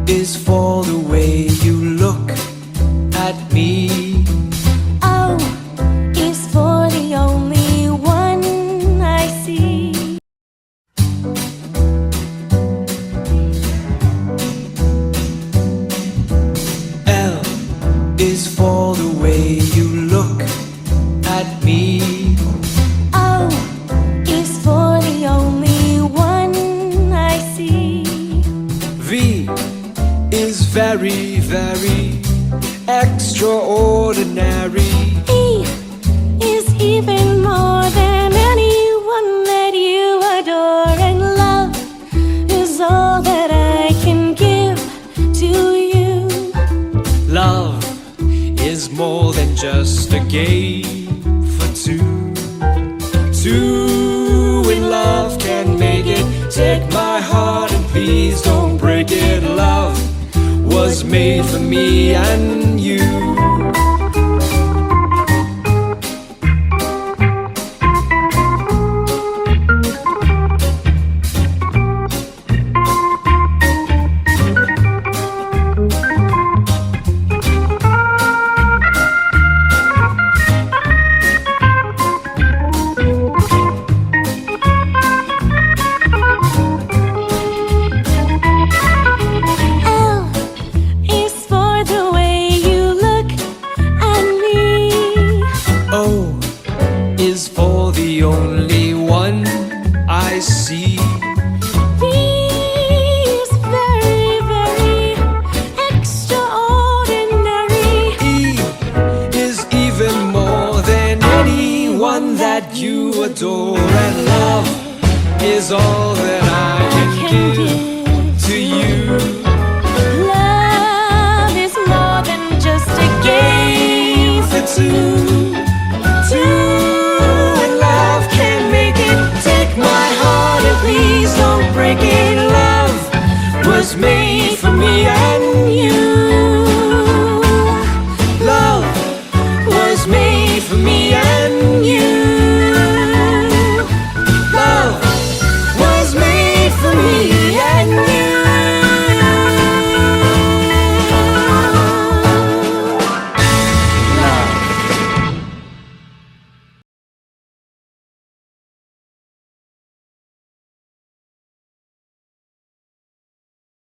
is for the way you look at me. O is for the only one I see. L is for the way you look at me. O is for the only one I see. V is very, very extraordinary. E is even more than anyone that you adore, and love is all that I can give to you. Love is more than just a game for two. Two in love can make it. Take my heart and please don't break it. Love was made for me and you. L is for the way you look at me. O is for the only one I see. V is very, very extraordinary. E is even more than anyone that you adore, and love is all that I can give to you. Love is more than just a game for two. Two in love can make it. Take my heart and please don't break it. Love was made